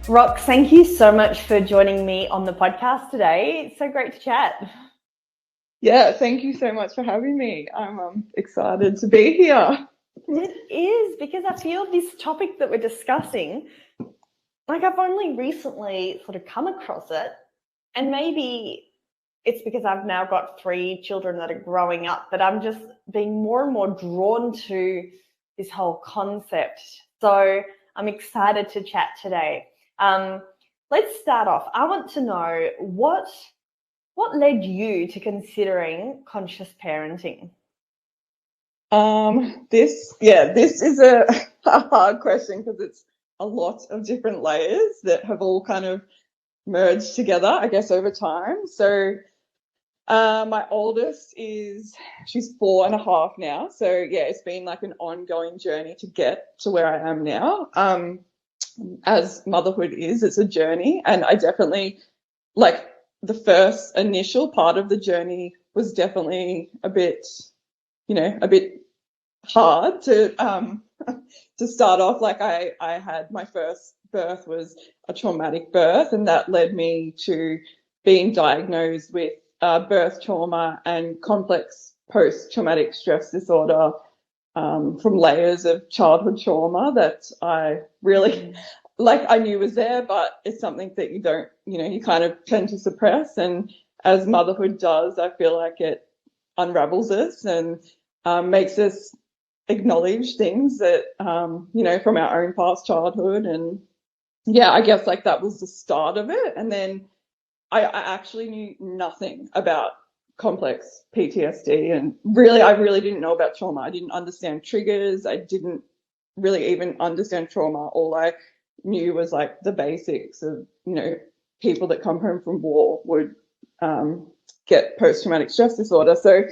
Rox, thank you so much for joining me on the podcast today. It's so great to chat. Yeah, thank you so much for having me. I'm excited to be here. It is because I feel this topic that we're discussing, like I've only recently sort of come across it, and maybe it's because I've now got 3 children that are growing up, but I'm just being more and more drawn to this whole concept. So I'm excited to chat today. Let's start off. I want to know what led you to considering conscious parenting? This is a, a hard question because it's a lot of different layers that have all kind of merged together, I guess, over time. So my oldest she's 4.5 now. So yeah, it's been like an ongoing journey to get to where I am now. As motherhood is, it's a journey, and I definitely like the first initial part of the journey was definitely a bit hard to start off. Like I had my first birth was a traumatic birth, and that led me to being diagnosed with birth trauma and complex post-traumatic stress disorder, from layers of childhood trauma that I really like I knew was there, but it's something that you don't, you kind of tend to suppress. And as motherhood does, I feel like it unravels us and makes us acknowledge things that, from our own past childhood. And yeah, I guess like that was the start of it. And then I actually knew nothing about complex PTSD, and I really didn't know about trauma. I didn't understand triggers. I didn't really even understand trauma. All I knew was like the basics of, people that come home from war would get post-traumatic stress disorder. So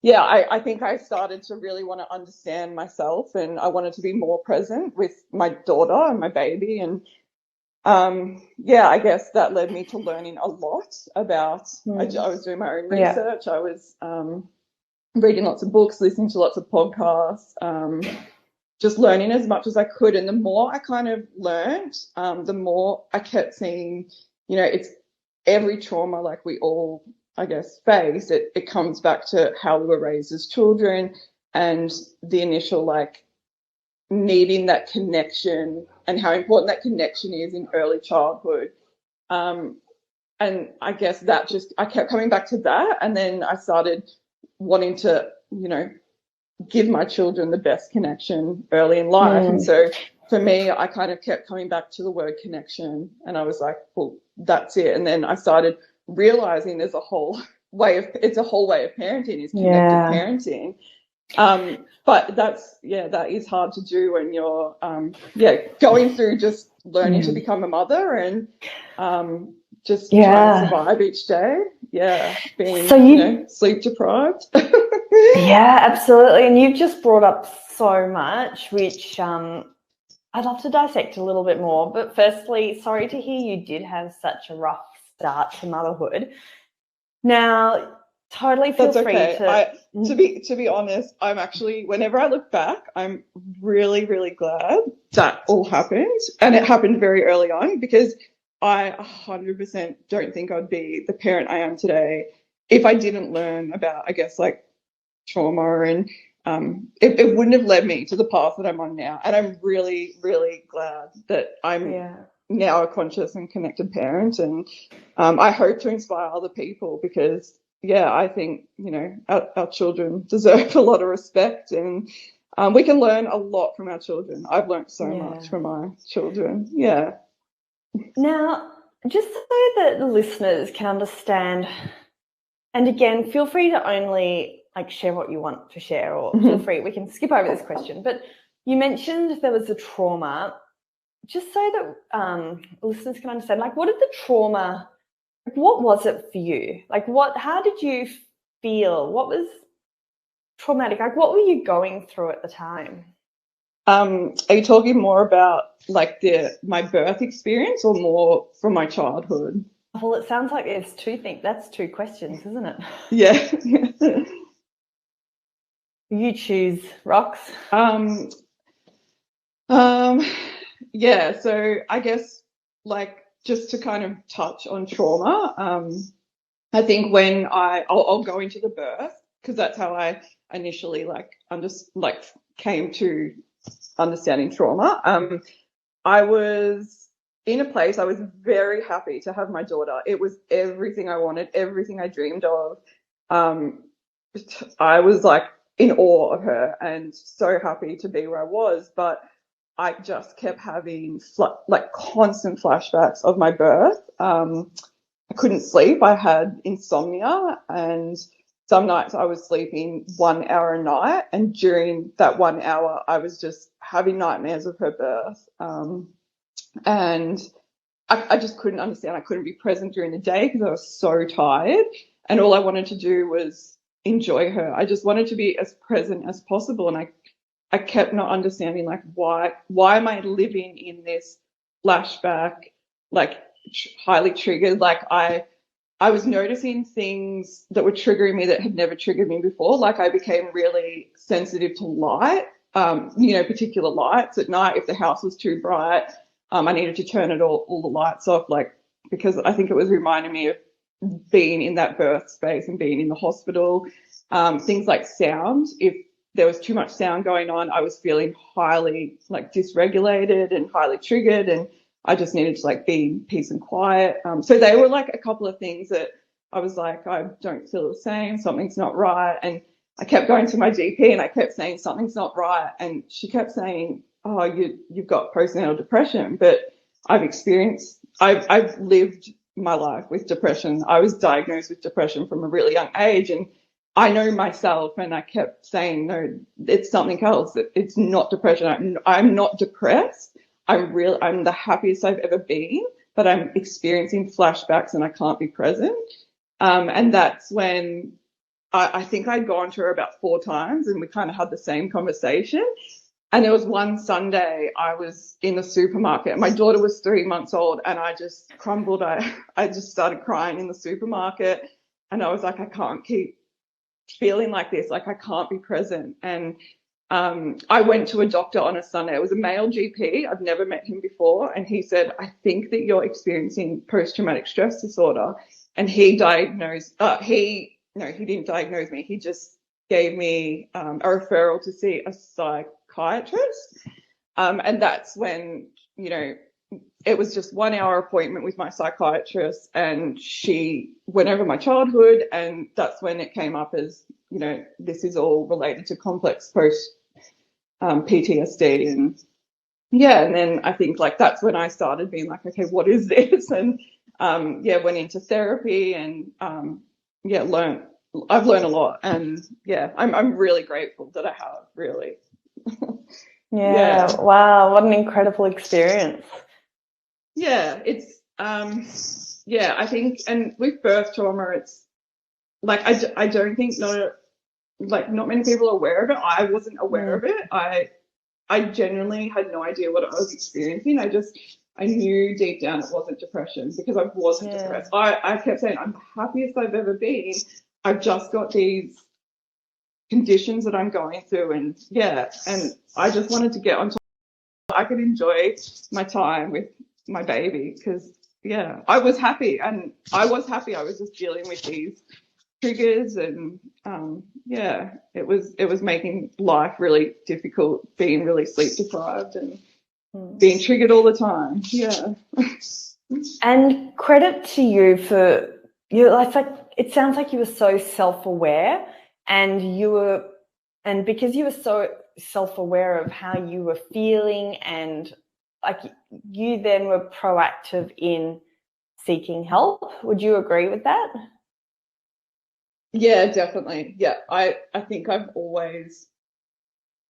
yeah, I think I started to really want to understand myself, and I wanted to be more present with my daughter and my baby. And yeah, I guess that led me to learning a lot about, I was doing my own research. I was reading lots of books, listening to lots of podcasts, just learning as much as I could. And the more I kind of learned, the more I kept seeing, it's every trauma like we all, I guess, face. It comes back to how we were raised as children, and the initial like needing that connection and how important that connection is in early childhood. And I guess that I kept coming back to that. And then I started wanting to, give my children the best connection early in life. And so for me, I kind of kept coming back to the word connection, and I was like, well, that's it. And then I started realizing it's a whole way of parenting, is connected parenting. But that is hard to do when you're going through just learning to become a mother, and just trying to survive each day. Yeah, being sleep deprived. Yeah, absolutely. And you've just brought up so much, which I'd love to dissect a little bit more. But firstly, sorry to hear you did have such a rough start to motherhood. Now, totally feel That's free okay. To be honest, I'm actually, whenever I look back, I'm really, really glad that all happened, and it happened very early on, because I 100% don't think I'd be the parent I am today if I didn't learn about, I guess, like trauma, and it wouldn't have led me to the path that I'm on now. And I'm really, really glad that I'm now a conscious and connected parent, and I hope to inspire other people, because I think our children deserve a lot of respect, and we can learn a lot from our children. I've learned so much from my children. Now, just so that the listeners can understand, and again, feel free to only like share what you want to share, or feel free, we can skip over this question. But you mentioned there was a trauma, just so that listeners can understand, like, what did the trauma, what was it for you? Like, how did you feel? What was traumatic? Like, what were you going through at the time? Are you talking more about like my birth experience, or more from my childhood? Well, it sounds like there's that's 2 questions, isn't it? Yeah. You choose, Rox. Yeah, so I guess like just to kind of touch on trauma, I think when I'll go into the birth, because that's how I initially came to understanding trauma. I was in a place, I was very happy to have my daughter. It was everything I wanted, everything I dreamed of. I was like in awe of her and so happy to be where I was, but I just kept having constant flashbacks of my birth. I couldn't sleep. I had insomnia, and some nights I was sleeping 1 hour a night, and during that 1 hour I was just having nightmares of her birth. And I just couldn't understand. I couldn't be present during the day because I was so tired, and all I wanted to do was enjoy her. I just wanted to be as present as possible, and I kept not understanding, like, why am I living in this flashback, like highly triggered. Like I was noticing things that were triggering me that had never triggered me before. Like I became really sensitive to light, particular lights at night. If the house was too bright, I needed to turn all the lights off, like, because I think it was reminding me of being in that birth space and being in the hospital. Things like sound. If there was too much sound going on, I was feeling highly dysregulated and highly triggered, and I just needed to be in peace and quiet. So they were a couple of things that I was like, I don't feel the same, something's not right. And I kept going to my GP and I kept saying something's not right. And she kept saying, oh, you've got postnatal depression. But I've lived my life with depression. I was diagnosed with depression from a really young age, and I know myself, and I kept saying, no, it's something else. It's not depression. I'm not depressed. I'm the happiest I've ever been, but I'm experiencing flashbacks and I can't be present. And that's when I think I'd gone to her about 4 times, and we kind of had the same conversation. And there was one Sunday I was in the supermarket. My daughter was 3 months old, and I just crumbled. I just started crying in the supermarket, and I was like, I can't keep feeling like this. Like, I can't be present. And I went to a doctor on a Sunday. It was a male GP. I've never met him before. And he said, I think that you're experiencing post-traumatic stress disorder. And he diagnosed, he didn't diagnose me. He just gave me a referral to see a psychiatrist. And that's when, it was just 1 hour appointment with my psychiatrist, and she went over my childhood, and that's when it came up as, this is all related to complex post PTSD. And and then I think that's when I started being like, okay, what is this? And went into therapy, and I've learned a lot, and I'm really grateful that I have, really. Yeah. Wow, what an incredible experience. Yeah, it's I think, and with birth trauma, it's I don't think not many people are aware of it. I wasn't aware of it. I genuinely had no idea what I was experiencing. I knew deep down it wasn't depression, because I wasn't depressed. I kept saying, I'm the happiest I've ever been. I've just got these conditions that I'm going through, and I just wanted to get on top. I could enjoy my time with my baby, because I was happy, and I was just dealing with these triggers, and it was making life really difficult, being really sleep deprived and being triggered all the time. And credit to you for it sounds like you were so self-aware, and because you were so self-aware of how you were feeling, and you then were proactive in seeking help. Would you agree with that? Yeah, definitely. Yeah, I think I've always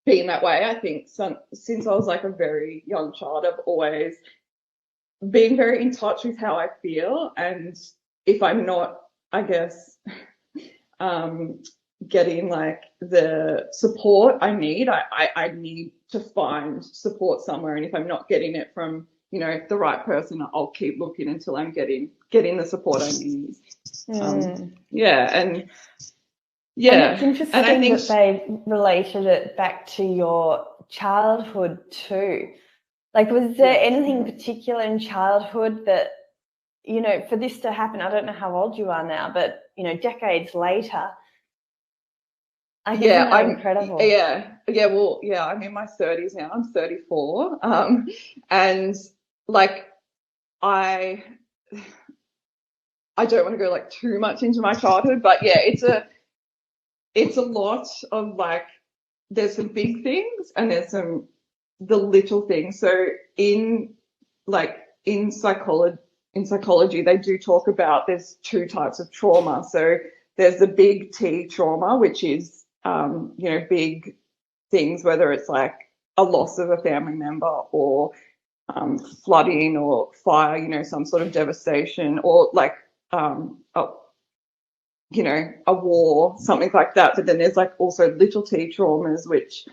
been that way. I think since I was a very young child, I've always been very in touch with how I feel, and if I'm not, I guess, getting the support I need, I need to find support somewhere, and if I'm not getting it from the right person, I'll keep looking until I'm getting the support I need. And it's interesting, and I think that they related it back to your childhood too. Like, was there anything particular in childhood that, you know, for this to happen, I don't know how old you are now, but, you know, decades later, like, isn't that incredible? Well, I'm in my 30s now. I'm 34. And like, I don't want to go like too much into my childhood, but yeah, it's a lot of like, there's some big things and there's the little things. So in psychology, they do talk about there's two types of trauma. So there's the big T trauma, which is big things, whether it's like a loss of a family member or flooding or fire, some sort of devastation, or like a war, something like that. But then there's like also little T traumas, which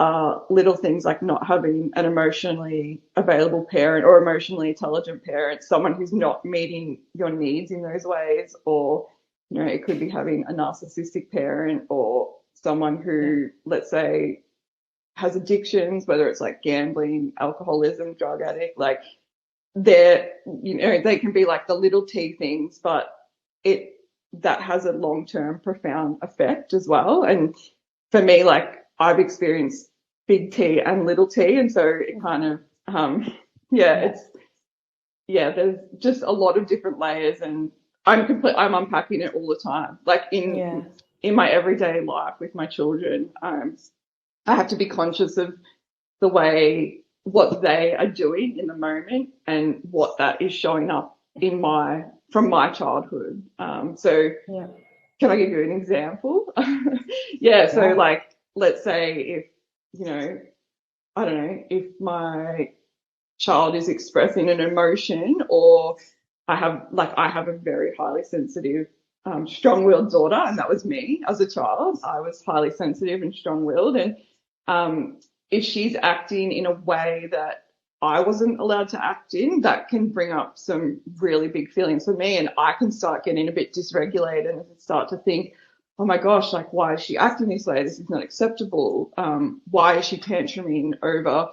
are little things like not having an emotionally available parent or emotionally intelligent parent, someone who's not meeting your needs in those ways, or it could be having a narcissistic parent or someone who, let's say, has addictions, whether it's like gambling, alcoholism, drug addict, like they can be like the little T things, but that has a long-term profound effect as well. And for me, like, I've experienced big T and little T, and so it kind of there's just a lot of different layers, and I'm unpacking it all the time, like in my everyday life with my children. I have to be conscious of what they are doing in the moment and what that is showing up from my childhood. Can I give you an example? So like, let's say if, I don't know, if my child is expressing an emotion, or I have a very highly sensitive, strong-willed daughter, and that was me as a child. I was highly sensitive and strong-willed, and if she's acting in a way that I wasn't allowed to act in, that can bring up some really big feelings for me, and I can start getting a bit dysregulated and start to think, oh my gosh, like, why is she acting this way? This is not acceptable. Why is she tantruming over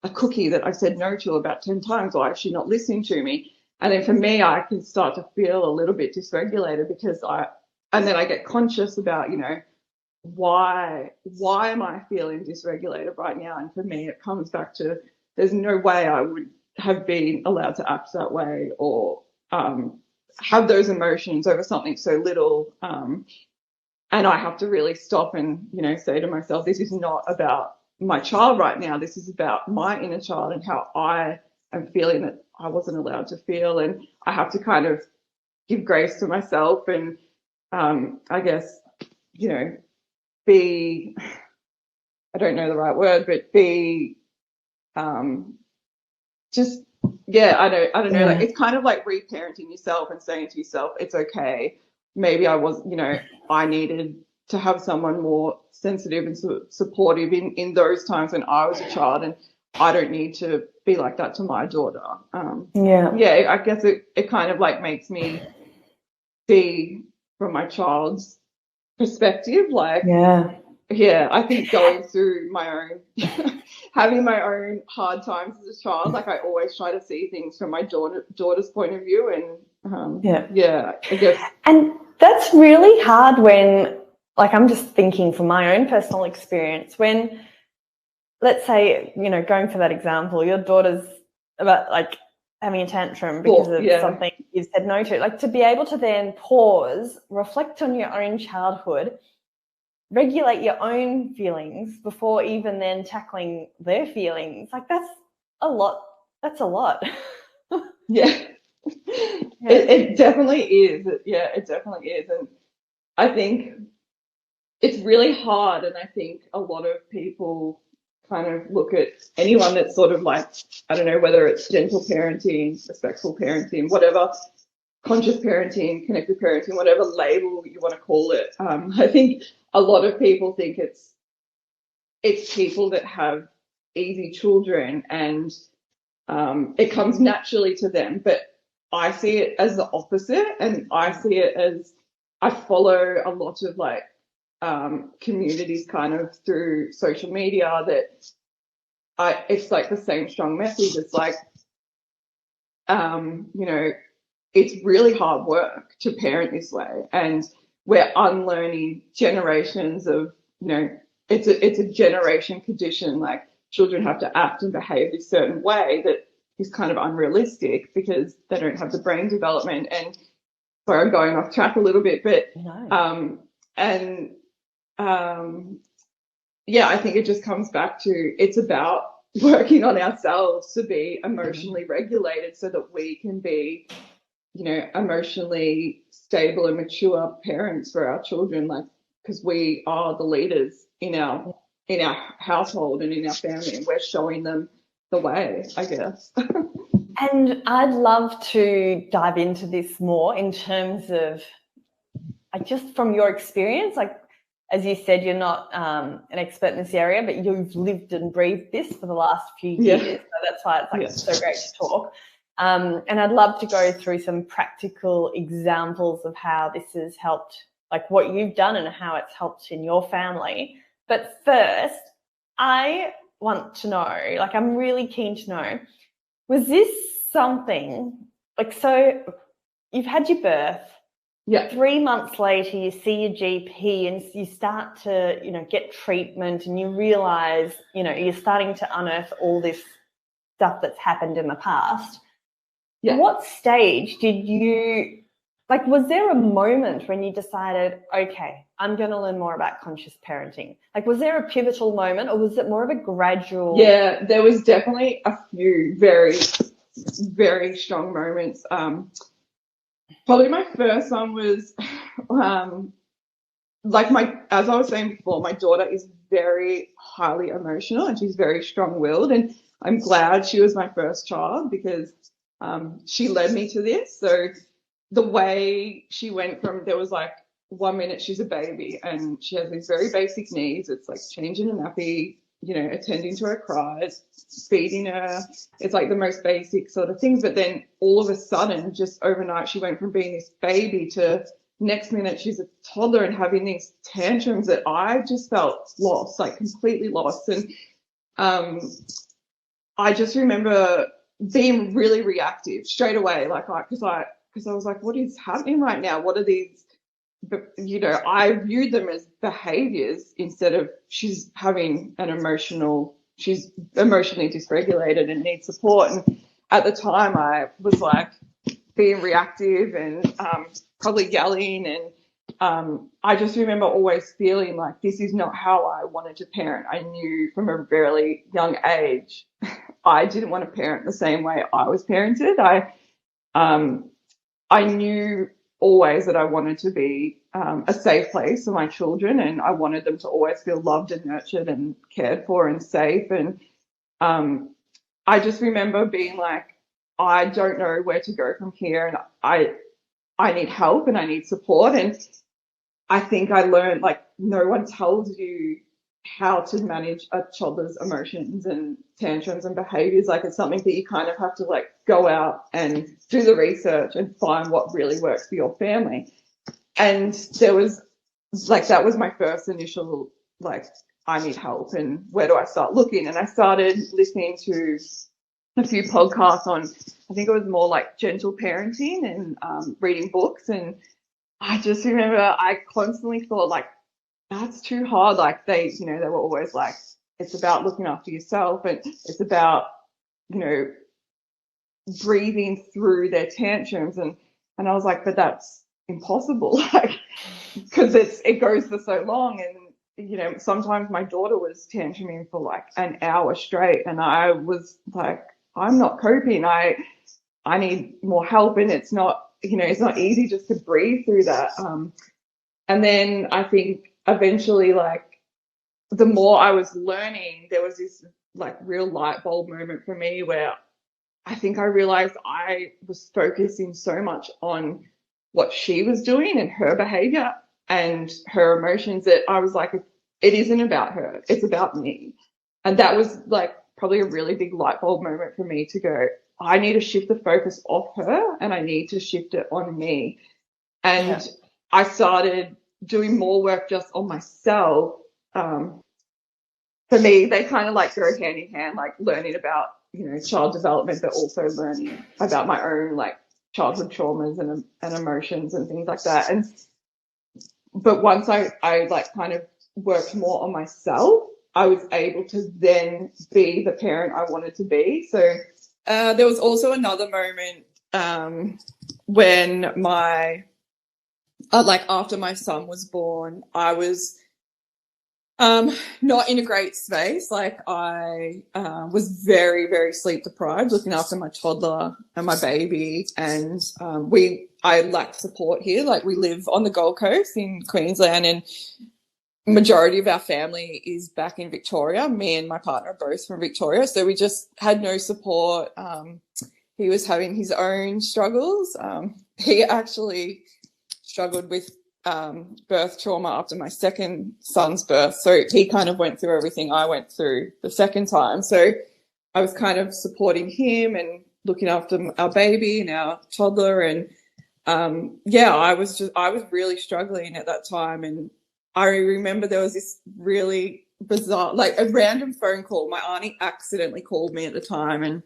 a cookie that I said no to about 10 times? Why is she not listening to me? And then for me, I can start to feel a little bit dysregulated and then I get conscious about, why am I feeling dysregulated right now? And for me, it comes back to, there's no way I would have been allowed to act that way or have those emotions over something so little. And I have to really stop and, say to myself, this is not about my child right now. This is about my inner child and how I am feeling that I wasn't allowed to feel. And I have to kind of give grace to myself and, I guess, be, I don't know the right word, but be just, I don't know. Like, it's kind of like reparenting yourself and saying to yourself, it's okay. Maybe I needed to have someone more sensitive and supportive in those times when I was a child, and I don't need to be like that to my daughter. I guess it kind of like makes me see from my child's perspective, like, I think going through my own, having my own hard times as a child, like, I always try to see things from my daughter's point of view, and I guess. And that's really hard when, like, I'm just thinking from my own personal experience, when, let's say, going for that example, your daughter's about like having a tantrum because of something you said no to, like, to be able to then pause, reflect on your own childhood, regulate your own feelings before even then tackling their feelings, like, that's a lot. It definitely is. It definitely is. And I think it's really hard, and I think a lot of people kind of look at anyone that's sort of like, I don't know, whether it's gentle parenting, respectful parenting, whatever, conscious parenting, connected parenting, whatever label you want to call it. I think a lot of people think it's people that have easy children and it comes naturally to them. But I see it as the opposite, and I see it as, I follow a lot of like communities kind of through social media that it's like the same strong message. It's like, you know, it's really hard work to parent this way, and we're unlearning generations of, you know, it's a generation condition. Like, children have to act and behave this certain way that is kind of unrealistic because they don't have the brain development. And sorry, I'm going off track a little bit, but and yeah, I think it just comes back to, it's about working on ourselves to be emotionally regulated so that we can be, you know, emotionally stable and mature parents for our children, like, because we are the leaders in our household and in our family, and we're showing them the way, I guess. And I'd love to dive into this more in terms of, just from your experience, like, as you said, you're not an expert in this area, but you've lived and breathed this for the last few years. So that's why it's like so great to talk. And I'd love to go through some practical examples of how this has helped, like what you've done and how it's helped in your family. But first, I want to know, like, I'm really keen to know, was this something, like, so you've had your birth, 3 months later you see your GP and you start to, you know, get treatment, and you realise, you know, you're starting to unearth all this stuff that's happened in the past. What stage did you, like, was there a moment when you decided, okay, I'm going to learn more about conscious parenting? Like, was there a pivotal moment, or was it more of a gradual? Yeah, there was definitely a few very, very strong moments. Probably my first one was, like, as I was saying before, my daughter is very highly emotional and she's very strong-willed, and I'm glad she was my first child because she led me to this. So the way she went from, there was like 1 minute she's a baby and she has these very basic needs. It's like changing a nappy, you know, attending to her cries, feeding her. It's like the most basic sort of things. But then all of a sudden, just overnight, she went from being this baby to next minute she's a toddler and having these tantrums that I just felt lost, like completely lost. And I just remember being really reactive straight away, like, because I was like, what is happening right now? What are these? But, you know, I viewed them as behaviors instead of she's emotionally dysregulated and needs support. And at the time I was like being reactive and probably yelling, and I just remember always feeling like this is not how I wanted to parent. I knew from a very young age I didn't want to parent the same way I was parented. I knew always that I wanted to be a safe place for my children, and I wanted them to always feel loved and nurtured and cared for and safe. And I just remember being like, I don't know where to go from here, and I need help and I need support. And I think I learned, like, no one tells you how to manage a toddler's emotions and tantrums and behaviors. Like, it's something that you kind of have to, like, go out and do the research and find what really works for your family. And there was, like, that was my first initial, like, I need help and where do I start looking? And I started listening to a few podcasts on, I think it was more like gentle parenting and reading books. And I just remember I constantly thought, like, that's too hard. Like, they were always like, it's about looking after yourself and it's about, you know, breathing through their tantrums. And I was like, but that's impossible, like, because it goes for so long. And, you know, sometimes my daughter was tantruming for like an hour straight and I was like, I'm not coping. I need more help. And it's not, you know, it's not easy just to breathe through that. And then I think eventually, like, the more I was learning, there was this like real light bulb moment for me where I think I realized I was focusing so much on what she was doing and her behavior and her emotions that I was like, it isn't about her, it's about me. And that was like probably a really big light bulb moment for me to go, I need to shift the focus off her and I need to shift it on me. And I started doing more work just on myself, for me, they kind of like go hand in hand, like learning about, you know, child development, but also learning about my own like childhood traumas and emotions and things like that. And but once I like kind of worked more on myself, I was able to then be the parent I wanted to be. So there was also another moment when my like after my son was born, I was not in a great space. Like I was very, very sleep deprived, looking after my toddler and my baby, and I lacked support here. Like we live on the Gold Coast in Queensland, and majority of our family is back in Victoria. Me and my partner are both from Victoria, so we just had no support. He was having his own struggles. He actually struggled with birth trauma after my second son's birth. So he kind of went through everything I went through the second time. So I was kind of supporting him and looking after our baby and our toddler. And I was really struggling at that time. And I remember there was this really bizarre, like a random phone call. My auntie accidentally called me at the time, and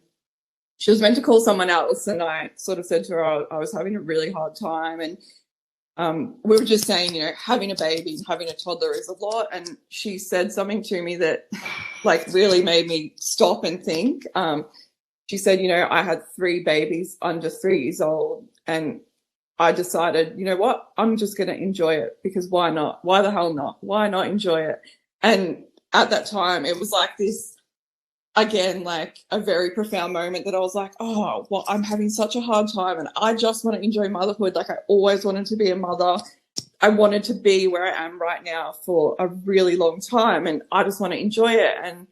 she was meant to call someone else. And I sort of said to her I was having a really hard time. And we were just saying, you know, having a baby and having a toddler is a lot. And she said something to me that like really made me stop and think. She said, you know, I had 3 babies under 3 years old, and I decided, you know what, I'm just going to enjoy it, because why not? Why the hell not? Why not enjoy it? And at that time, it was like this, again, like a very profound moment that I was like, oh, well, I'm having such a hard time and I just want to enjoy motherhood. Like I always wanted to be a mother. I wanted to be where I am right now for a really long time, and I just want to enjoy it. And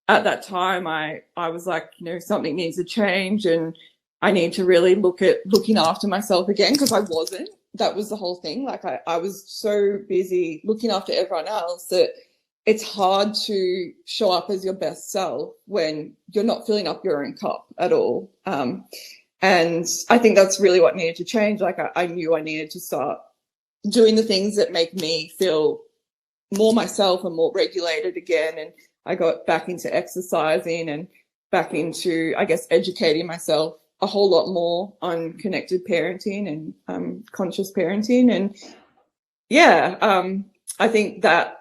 at that time, I was like, you know, something needs to change, and I need to really look at looking after myself again, because I wasn't. That was the whole thing. Like I was so busy looking after everyone else that it's hard to show up as your best self when you're not filling up your own cup at all. And I think that's really what needed to change. Like I knew I needed to start doing the things that make me feel more myself and more regulated again. And I got back into exercising and back into, I guess, educating myself a whole lot more on connected parenting and conscious parenting. And I think that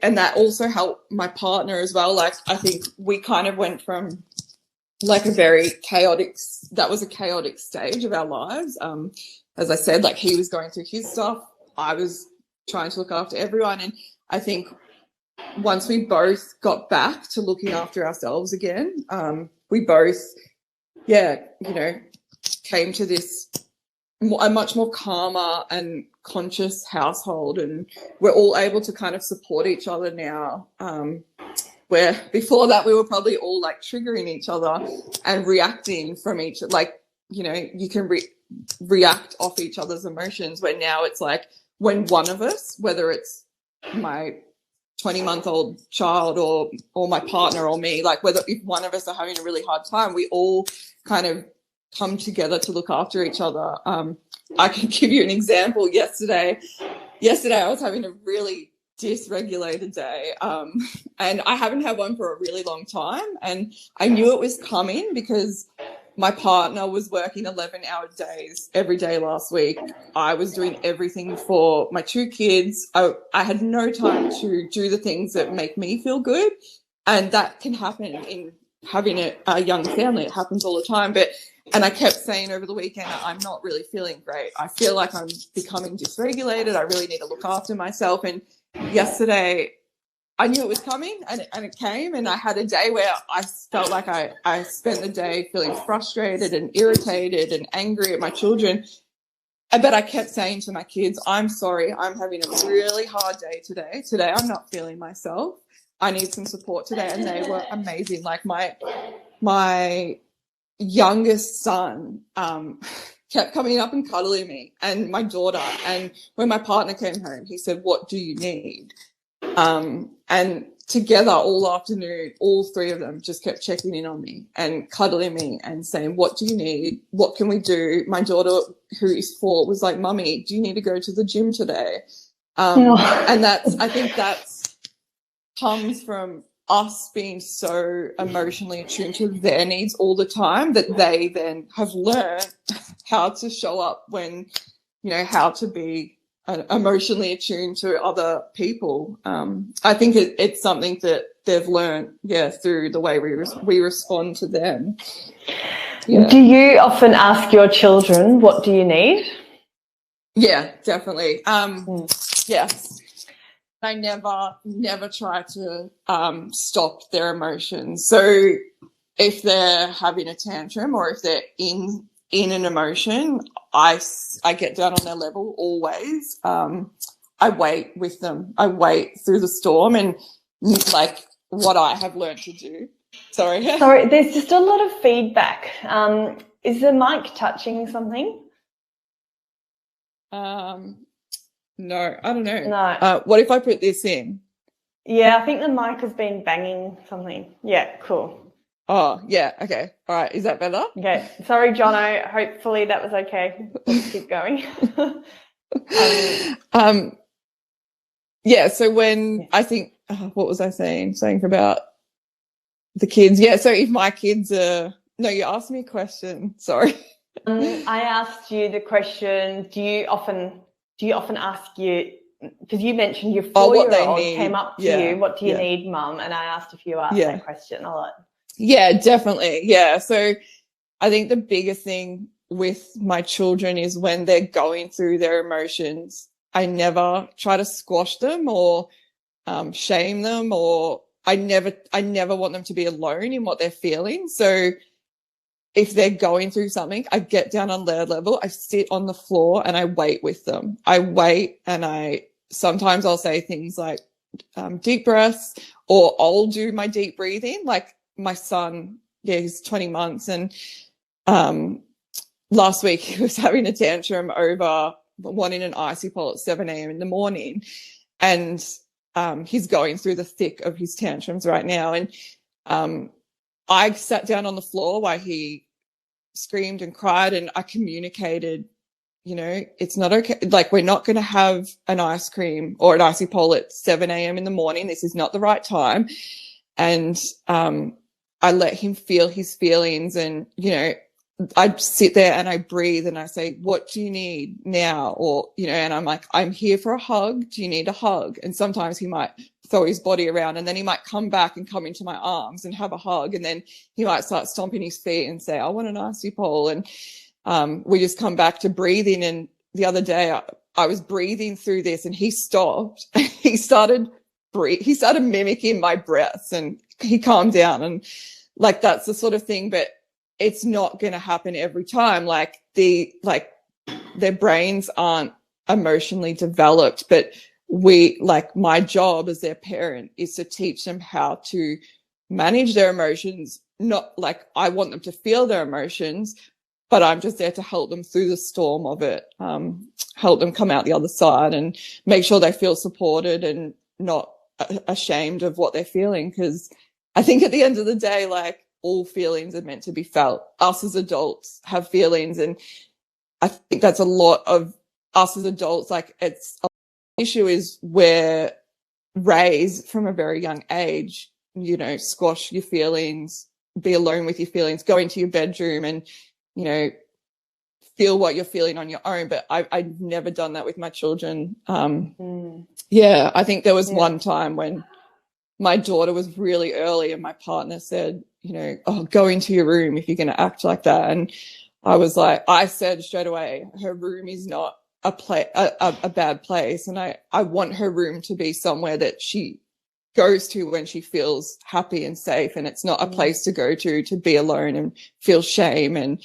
and that also helped my partner as well. Like I think we kind of went from like a very chaotic stage of our lives. As I said, like he was going through his stuff, I was trying to look after everyone. And I think once we both got back to looking after ourselves again, we both, came to this a much more calmer and conscious household, and we're all able to kind of support each other now, where before that we were probably all like triggering each other and reacting from each, like, you know, you can react off each other's emotions, where now it's like when one of us, whether it's my 20-month-old child or my partner or me, like if one of us are having a really hard time, we all kind of come together to look after each other. I can give you an example. Yesterday I was having a really dysregulated day, and I haven't had one for a really long time, and I knew it was coming because my partner was working 11-hour days every day last week. I was doing everything for my 2 kids. I had no time to do the things that make me feel good, and that can happen in having a young family. It happens all the time. And I kept saying over the weekend, I'm not really feeling great. I feel like I'm becoming dysregulated. I really need to look after myself. And yesterday I knew it was coming, and it came, and I had a day where I felt like I spent the day feeling frustrated and irritated and angry at my children. But I kept saying to my kids, I'm sorry, I'm having a really hard day today. Today I'm not feeling myself. I need some support today. And they were amazing. Like my youngest son kept coming up and cuddling me, and my daughter. And when my partner came home, he said, what do you need? And together all afternoon, all 3 of them just kept checking in on me and cuddling me and saying, what do you need? What can we do? My daughter, who is 4, was like, Mummy, do you need to go to the gym today? And I think that's comes from us being so emotionally attuned to their needs all the time that they then have learned how to show up when, how to be emotionally attuned to other people. I think it's something that they've learned, through the way we respond to them. Yeah. Do you often ask your children, what do you need? Yeah, definitely. Yes. I never try to stop their emotions. So if they're having a tantrum or if they're in an emotion, I get down on their level always. I wait with them. I wait through the storm, and like what I have learned to do. Sorry, there's just a lot of feedback. Is the mic touching something? No, I don't know. No. What if I put this in? Yeah, I think the mic has been banging something. Yeah, cool. Oh, yeah, okay. All right, is that better? Okay. Sorry, Jono. Hopefully that was okay. Let's keep going. Yeah, so when I think, what was I saying? Something about the kids. Yeah, so if my kids are, no, you asked me a question. Sorry. I asked you the question, do you often ask you, because you mentioned your 4-year-old came up to you, what do you need, Mum? And I asked if you asked that question a lot. Yeah, definitely. Yeah. So I think the biggest thing with my children is when they're going through their emotions, I never try to squash them or shame them, or I never want them to be alone in what they're feeling. So if they're going through something, I get down on their level, I sit on the floor and I wait with them. I wait, and sometimes I'll say things like deep breaths, or I'll do my deep breathing. Like my son, he's 20 months, and last week he was having a tantrum over wanting an icy pole at 7 a.m. in the morning. And he's going through the thick of his tantrums right now. And I sat down on the floor while he screamed and cried, and I communicated, it's not okay. Like, we're not going to have an ice cream or an icy pole at 7 a.m. in the morning. This is not the right time. And I let him feel his feelings, and, I sit there and I breathe and I say, what do you need now? Or, and I'm like, I'm here for a hug. Do you need a hug? And sometimes he might throw his body around, and then he might come back and come into my arms and have a hug. And then he might start stomping his feet and say, I want an icy pole. And we just come back to breathing. And the other day I was breathing through this, and he stopped. He started mimicking my breaths, and he calmed down. And like, that's the sort of thing, but it's not going to happen every time. Like, their brains aren't emotionally developed, but my job as their parent is to teach them how to manage their emotions. Not like I want them to feel their emotions, but I'm just there to help them through the storm of it, help them come out the other side, and make sure they feel supported and not ashamed of what they're feeling. Because I think at the end of the day, like, all feelings are meant to be felt. Us as adults have feelings, and I think that's a lot of us as adults. Like, it's an issue is we're raised from a very young age, squash your feelings, be alone with your feelings, go into your bedroom and, feel what you're feeling on your own. But I've never done that with my children. Yeah, I think there was one time when my daughter was really early and my partner said, go into your room if you're going to act like that. And I said straight away, her room is not a bad place. And I want her room to be somewhere that she goes to when she feels happy and safe. And it's not a place to go to be alone and feel shame. And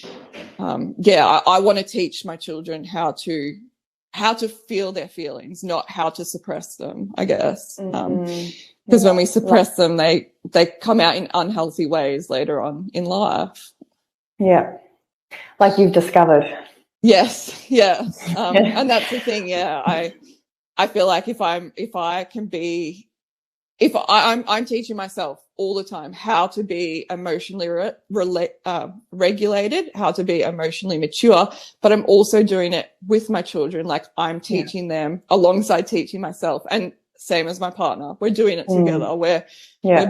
I want to teach my children how to feel their feelings, not how to suppress them, I guess. Because when we suppress them, they come out in unhealthy ways later on in life. Yeah, like you've discovered. Yes, yeah. And that's the thing. Yeah, I feel like I'm teaching myself all the time how to be emotionally regulated, how to be emotionally mature, but I'm also doing it with my children. Like, I'm teaching them alongside teaching myself. And same as my partner. We're doing it together. We're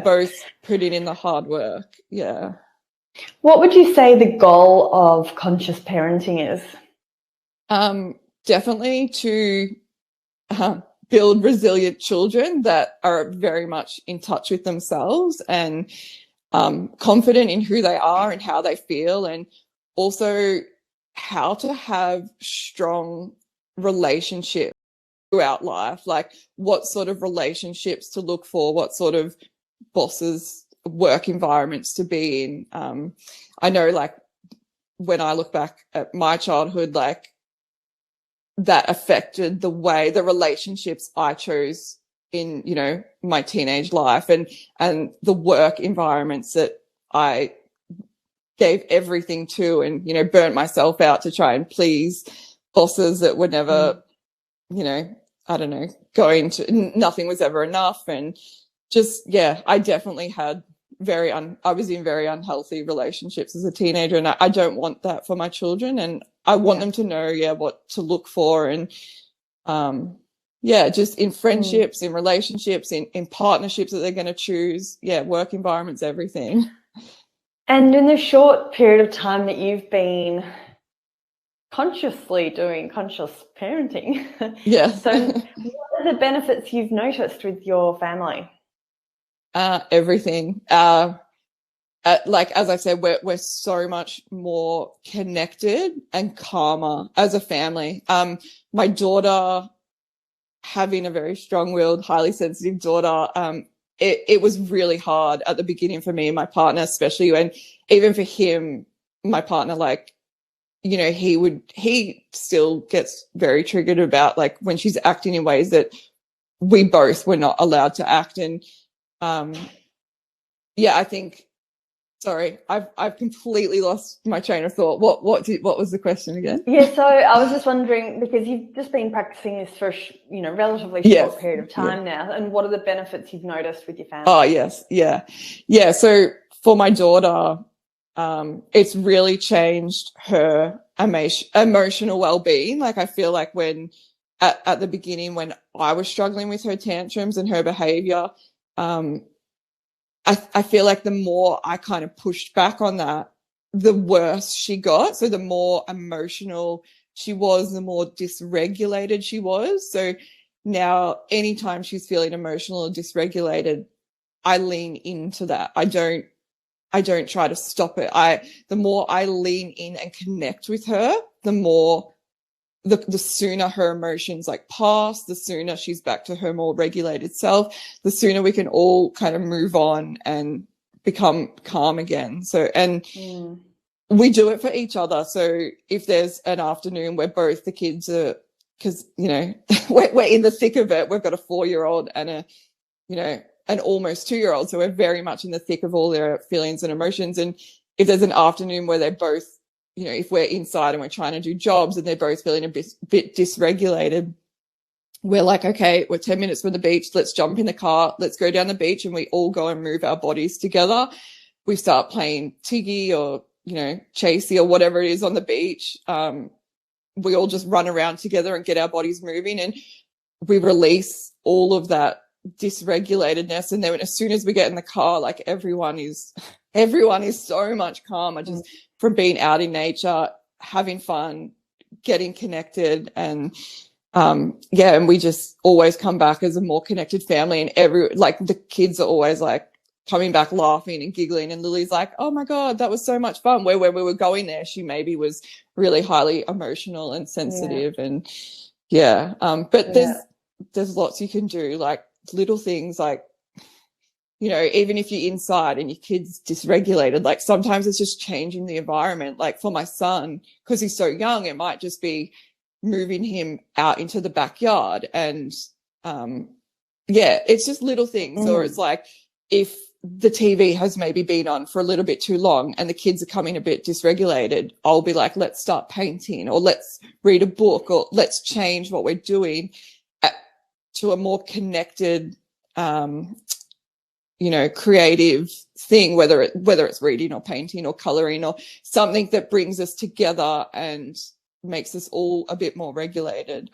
both putting in the hard work. Yeah. What would you say the goal of conscious parenting is? Definitely to build resilient children that are very much in touch with themselves and confident in who they are and how they feel, and also how to have strong relationships throughout life, like what sort of relationships to look for, what sort of bosses, work environments to be in. I know, like, when I look back at my childhood, like, that affected the relationships I chose in, you know, my teenage life, and the work environments that I gave everything to, and, you know, burnt myself out to try and please bosses that were never, you know, I don't know, nothing was ever enough. And just, yeah, I definitely had I was in very unhealthy relationships as a teenager, and I don't want that for my children, and I want them to know, what to look for, and just in friendships, in relationships, in partnerships that they're going to choose, work environments, everything. And in the short period of time that you've been consciously doing conscious parenting, so what are the benefits you've noticed with your family? Everything. Like, as I said, we're so much more connected and calmer as a family. My daughter, having a very strong-willed, highly sensitive daughter, it was really hard at the beginning for me and my partner, especially when, even for him, my partner, like, you know, he still gets very triggered about, like, when she's acting in ways that we both were not allowed to act. And I think, sorry, I've completely lost my train of thought. What was the question again? Yeah, so I was just wondering, because you've just been practicing this for relatively short period of time now, and what are the benefits you've noticed with your family? Oh, yes, yeah. So for my daughter, it's really changed her emotional well-being. Like, I feel like when at the beginning, when I was struggling with her tantrums and her behavior, I feel like the more I kind of pushed back on that, the worse she got. So the more emotional she was, the more dysregulated she was. So now, anytime she's feeling emotional or dysregulated, I lean into that. I don't try to stop it. The more I lean in and connect with her, the more the sooner her emotions, like, pass, the sooner she's back to her more regulated self, the sooner we can all kind of move on and become calm again. So, and we do it for each other. So if there's an afternoon where both the kids are, because, you know, we're in the thick of it. We've got a 4-year-old and an almost 2-year-old. So we're very much in the thick of all their feelings and emotions. And if there's an afternoon where they're both, you know, if we're inside and we're trying to do jobs and they're both feeling a bit dysregulated, we're like, okay, we're 10 minutes from the beach. Let's jump in the car. Let's go down the beach, and we all go and move our bodies together. We start playing Tiggy or, you know, Chasey or whatever it is on the beach. We all just run around together and get our bodies moving, and we release all of that dysregulatedness. And then as soon as we get in the car, like, everyone is so much calmer just from being out in nature, having fun, getting connected. And and we just always come back as a more connected family. And the kids are always, like, coming back laughing and giggling, and Lily's like, oh my God, that was so much fun. Where when we were going there, she maybe was really highly emotional and sensitive. And but there's lots you can do, like little things, like, you know, even if you're inside and your kid's dysregulated, like, sometimes it's just changing the environment. Like, for my son, because he's so young, it might just be moving him out into the backyard. And it's just little things. Or it's like, if the TV has maybe been on for a little bit too long and the kids are coming a bit dysregulated, I'll be like, let's start painting, or let's read a book, or let's change what we're doing to a more connected creative thing, whether it's reading or painting or coloring or something that brings us together and makes us all a bit more regulated.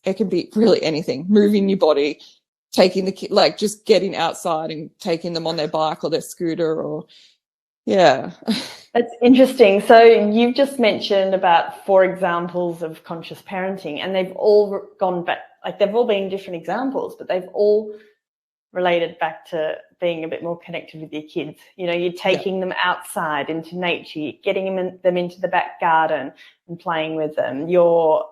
it can be really anything, moving your body, taking the kid, like just getting outside and taking them on their bike or their scooter, or yeah. That's interesting. So you've just mentioned about 4 examples of conscious parenting, and they've all gone back, like they've all been different examples, but they've all related back to being a bit more connected with your kids. You know, you're taking them outside into nature, getting them into the back garden and playing with them. You're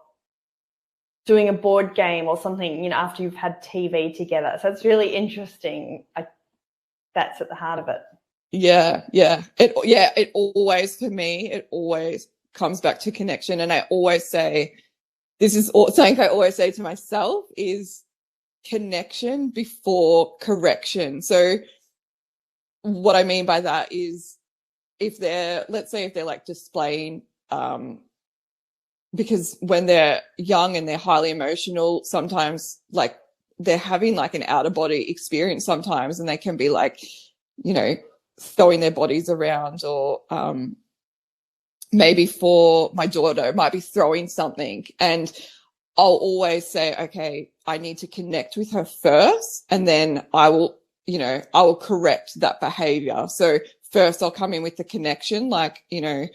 doing a board game or something, you know, after you've had TV together. So it's really interesting. That's at the heart of it. Yeah. It always, for me, it always comes back to connection. And I always say, this is something I always say to myself, is connection before correction. So what I mean by that is, let's say if they're like displaying, because when they're young and they're highly emotional, sometimes like they're having like an out of body experience sometimes, and they can be like, you know, throwing their bodies around, or maybe for my daughter, it might be throwing something. And I'll always say, okay, I need to connect with her first, and then I will correct that behavior. So first I'll come in with the connection, like, you know,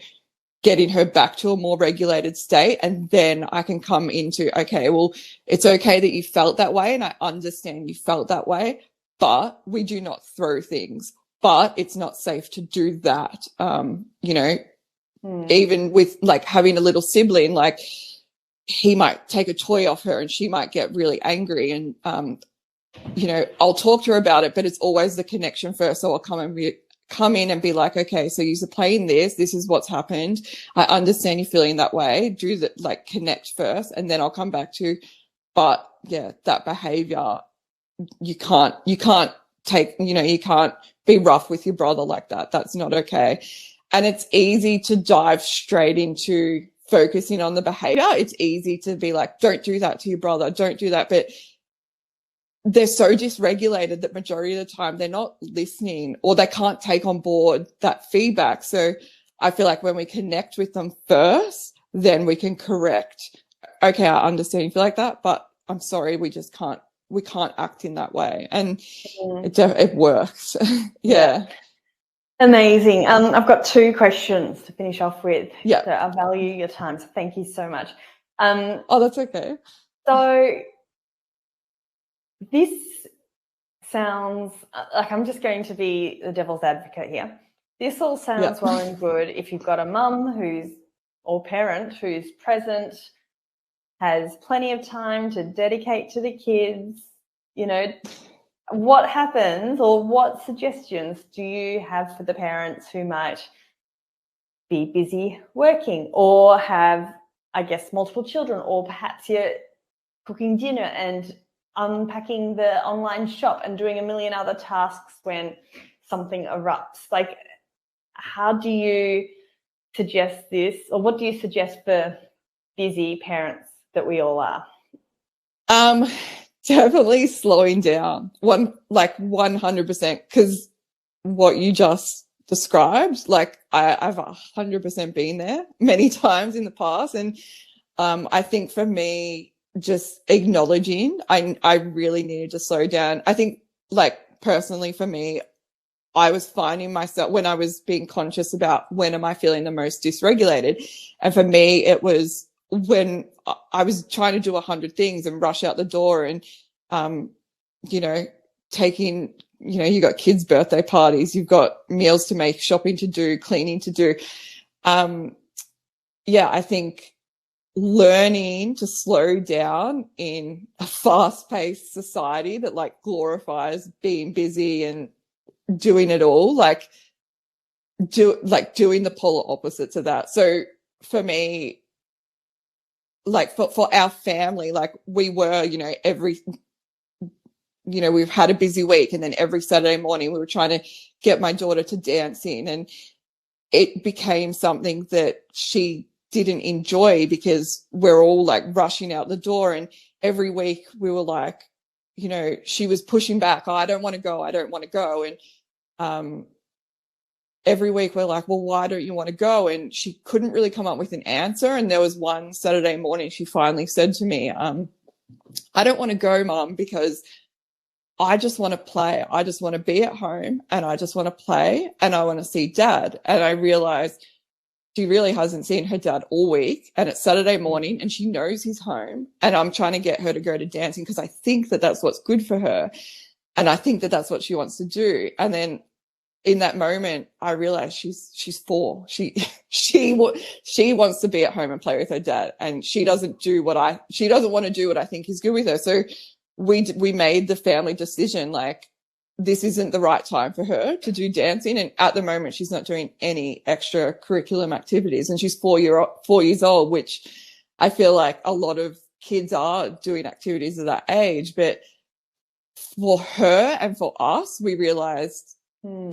getting her back to a more regulated state. And then I can come into, okay, well, it's okay that you felt that way, and I understand you felt that way, but we do not throw things, but it's not safe to do that. You know, even with like having a little sibling, like he might take a toy off her and she might get really angry, and you know, I'll talk to her about it, but it's always the connection first. So I'll come in and be like, okay, so you're playing this is what's happened, I understand you feeling that way, do that, like connect first, and then I'll come back to, but yeah, that behavior, you can't take, you know, you can't be rough with your brother like that. That's not okay. And it's easy to dive straight into focusing on the behavior. It's easy to be like, don't do that to your brother, don't do that. But they're so dysregulated that majority of the time they're not listening, or they can't take on board that feedback. So I feel like when we connect with them first, then we can correct. Okay, I understand you feel like that, but I'm sorry, we can't act in that way. And it works. Yeah. Amazing. I've got 2 questions to finish off with. Yeah. So I value your time, so thank you so much. Oh, that's okay. So this sounds like, I'm just going to be the devil's advocate here. This all sounds well and good if you've got a mum or parent who's present, has plenty of time to dedicate to the kids. You know, what happens, or what suggestions do you have for the parents who might be busy working, or have, I guess, multiple children, or perhaps you're cooking dinner and unpacking the online shop and doing a million other tasks when something erupts? Like, how do you suggest this, or what do you suggest for busy parents that we all are? Definitely slowing down, 100%, because what you just described, like I've 100% been there many times in the past. And I think for me, just acknowledging I really needed to slow down. I think, like, personally for me, I was finding myself, when I was being conscious about when am I feeling the most dysregulated, and for me it was when I was trying to do 100 things and rush out the door, and you know, taking, you know, you got kids' birthday parties, you've got meals to make, shopping to do, cleaning to do. Yeah, I think learning to slow down in a fast-paced society that like glorifies being busy and doing it all, like doing the polar opposites of that. So for me, like for our family, like we were, you know, we've had a busy week, and then every Saturday morning we were trying to get my daughter to dancing, and it became something that she didn't enjoy because we're all like rushing out the door. And every week we were like, you know, she was pushing back, oh, I don't want to go. And every week we're like, well, why don't you want to go? And she couldn't really come up with an answer. And there was one Saturday morning she finally said to me, I don't want to go, Mum, because I just want to play. I just want to be at home and I just want to play and I want to see Dad. And I realized she really hasn't seen her dad all week, and it's Saturday morning and she knows he's home, and I'm trying to get her to go to dancing because I think that that's what's good for her. And I think that that's what she wants to do. And then in that moment, I realized she's 4. She wants to be at home and play with her dad, and she doesn't want to do what I think is good with her. So we made the family decision, like, this isn't the right time for her to do dancing. And at the moment, she's not doing any extra curriculum activities, and she's 4 years old, which I feel like a lot of kids are doing activities at that age. But for her and for us, we realized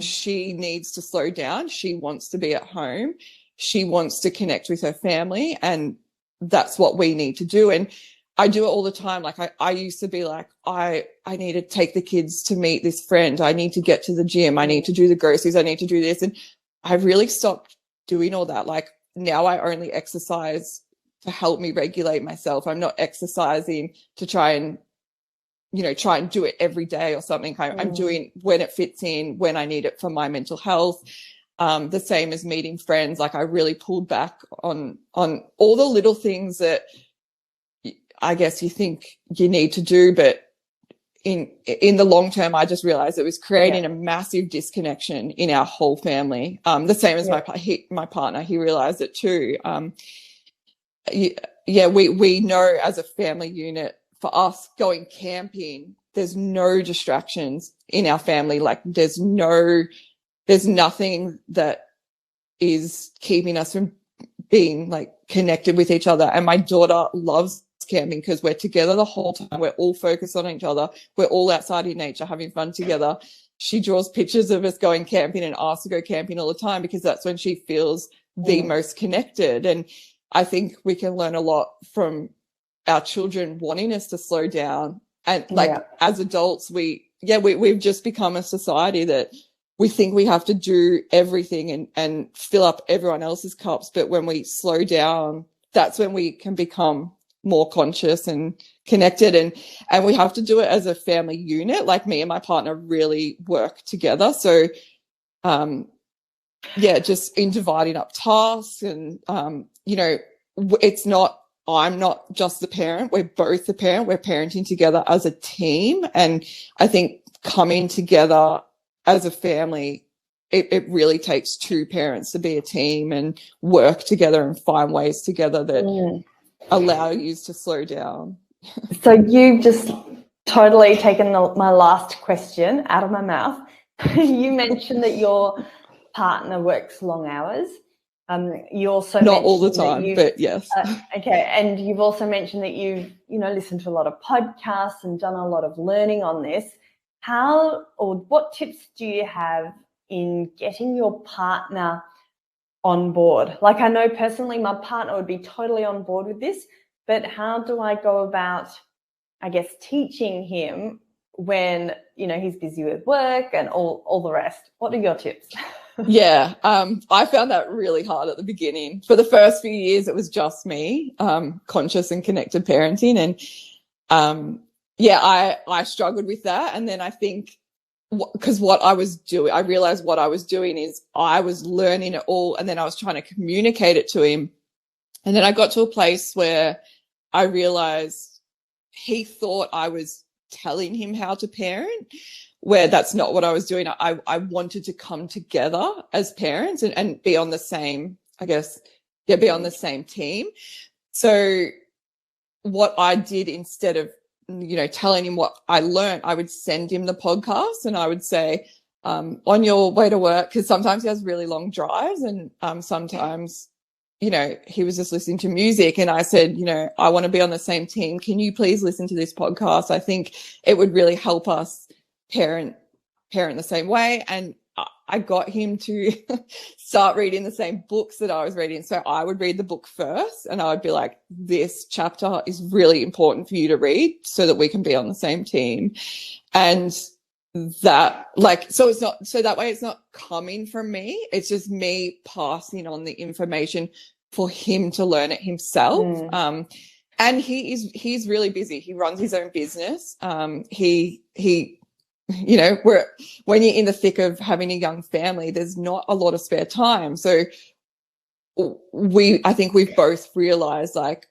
she needs to slow down. She wants to be at home. She wants to connect with her family, and that's what we need to do. And I do it all the time. Like I used to be like, I need to take the kids to meet this friend. I need to get to the gym. I need to do the groceries. I need to do this. And I've really stopped doing all that. Like, now I only exercise to help me regulate myself. I'm not exercising to try and do it every day or something. I'm doing when it fits in, when I need it for my mental health. The same as meeting friends. Like, I really pulled back on all the little things that I guess you think you need to do, but in the long term, I just realized it was creating a massive disconnection in our whole family. The same as my partner, he realized it too. We know as a family unit, for us going camping, there's no distractions in our family. Like, there's nothing that is keeping us from being like connected with each other. And my daughter loves camping because we're together the whole time. We're all focused on each other. We're all outside in nature having fun together. She draws pictures of us going camping and asks to go camping all the time because that's when she feels the most connected. And I think we can learn a lot from our children wanting us to slow down. And as adults, we've just become a society that we think we have to do everything and fill up everyone else's cups. But when we slow down, that's when we can become more conscious and connected, and we have to do it as a family unit. Like, me and my partner really work together. So just in dividing up tasks, and it's not, I'm not just the parent, we're both the parent, we're parenting together as a team. And I think coming together as a family, it really takes 2 parents to be a team and work together and find ways together that allow you to slow down. So you've just totally taken my last question out of my mouth. You mentioned that your partner works long hours. You also not all the time, but yes. Okay, and you've also mentioned that you've listened to a lot of podcasts and done a lot of learning on this. What tips do you have in getting your partner on board? Like, I know personally my partner would be totally on board with this, but how do I go about, I guess, teaching him when, he's busy with work and all the rest? What are your tips? I found that really hard at the beginning. For the first few years, it was just me, conscious and connected parenting. And I struggled with that. And then I think, because what I was doing, I realized what I was doing is I was learning it all, and then I was trying to communicate it to him. And then I got to a place where I realized he thought I was telling him how to parent, where that's not what I was doing. I wanted to come together as parents and be on the same, be on the same team. So what I did, instead of telling him what I learned, I would send him the podcast, and I would say, on your way to work, because sometimes he has really long drives, and sometimes, he was just listening to music, and I said, I want to be on the same team. Can you please listen to this podcast? I think it would really help us parent the same way. And I got him to start reading the same books that I was reading. So I would read the book first, and I would be like, this chapter is really important for you to read so that we can be on the same team. And that, so that way it's not coming from me. It's just me passing on the information for him to learn it himself. And he's really busy. He runs his own business. He you know, when you're in the thick of having a young family, there's not a lot of spare time. So I think we've both realized, like,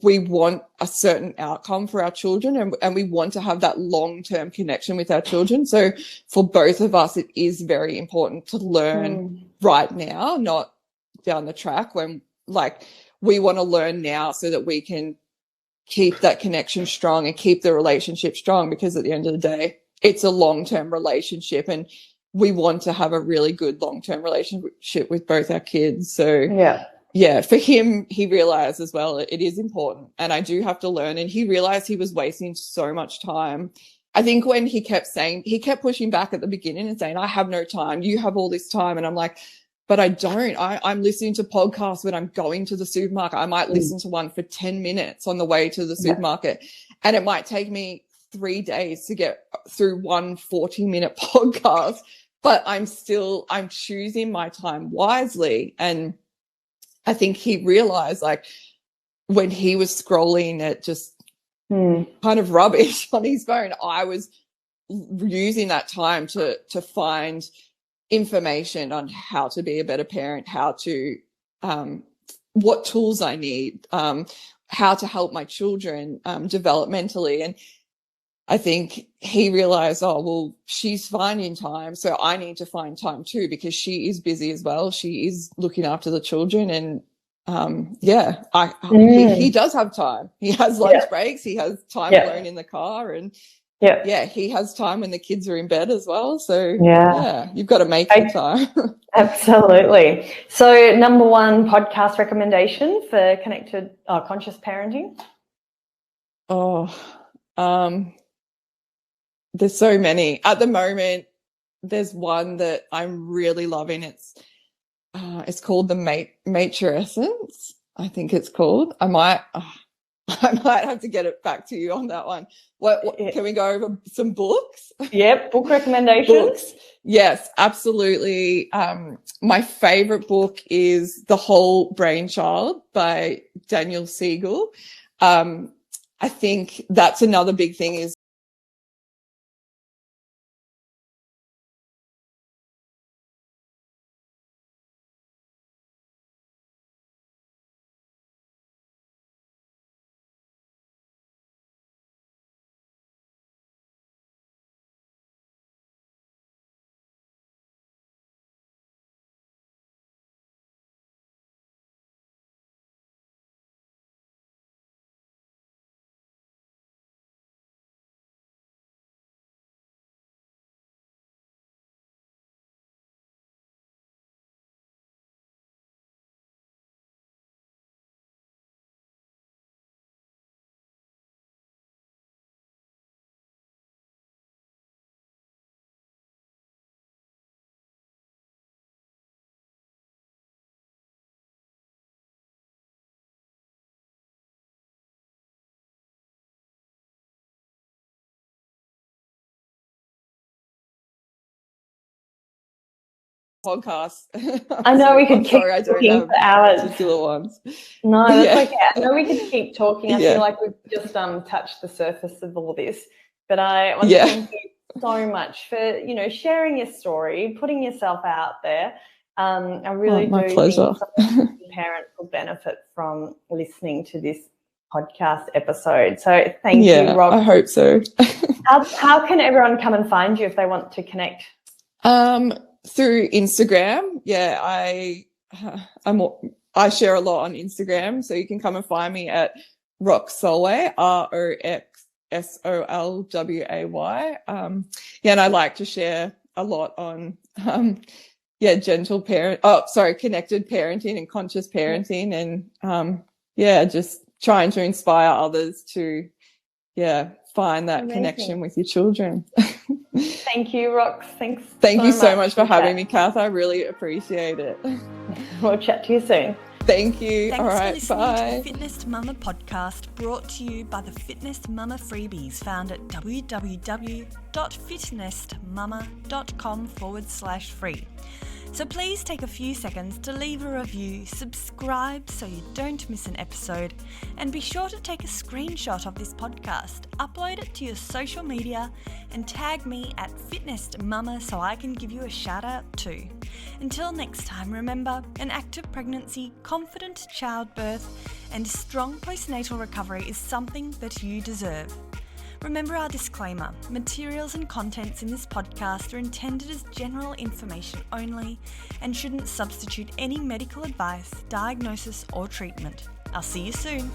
we want a certain outcome for our children, and we want to have that long-term connection with our children. So for both of us, it is very important to learn right now, not down the track, when, like, we want to learn now so that we can keep that connection strong and keep the relationship strong, because at the end of the day, it's a long-term relationship, and we want to have a really good long-term relationship with both our kids. So yeah, for him, he realized as well, it is important, and I do have to learn. And he realized he was wasting so much time. I think when he kept pushing back at the beginning and saying, I have no time, you have all this time. And I'm like, but I don't. I'm listening to podcasts when I'm going to the supermarket. I might listen to one for 10 minutes on the way to the supermarket, and it might take me 3 days to get through one 40-minute podcast, but I'm choosing my time wisely. And I think he realized, like, when he was scrolling at just kind of rubbish on his phone, I was using that time to find information on how to be a better parent, how to what tools I need, how to help my children developmentally. And I think he realized, oh, well, she's finding time, so I need to find time too, because she is busy as well. She is looking after the children. And he does have time. He has lunch breaks. He has time alone in the car, and he has time when the kids are in bed as well. So you've got to make the time. Absolutely. So, number one podcast recommendation for conscious parenting? There's so many at the moment. There's one that I'm really loving. It's called the Matrescence, I think it's called. I might have to get it back to you on that one. What can we go over some books? Yep, book recommendations. Books. Yes, absolutely. My favorite book is The Whole Brainchild by Daniel Siegel. I think that's another big thing, is podcast. I know we could keep talking for hours. Particular ones. No, that's okay. I know we could keep talking. I feel like we've just touched the surface of all this. But I want to thank you so much for, sharing your story, putting yourself out there. I really do think some parents will benefit from listening to this podcast episode. So thank you, Rox. I hope so. How can everyone come and find you if they want to connect? Through Instagram. I share a lot on Instagram, so you can come and find me at Rox Solway, ROXSOLWAY. And I like to share a lot on connected parenting and conscious parenting, and just trying to inspire others to find that connection with your children. Thank you, Rox. Thanks. Thank you so much for having me, Kath. I really appreciate it. We'll chat to you soon. Thank you. Thanks all right, for listening bye. to the Fitness Mama podcast, brought to you by the Fitness Mama freebies, found at www.fitnessmama.com/free. So please take a few seconds to leave a review, subscribe so you don't miss an episode, and be sure to take a screenshot of this podcast, upload it to your social media, and tag me at FitnessMama so I can give you a shout out too. Until next time, remember, an active pregnancy, confident childbirth, and strong postnatal recovery is something that you deserve. Remember our disclaimer, materials and contents in this podcast are intended as general information only and shouldn't substitute any medical advice, diagnosis or treatment. I'll see you soon.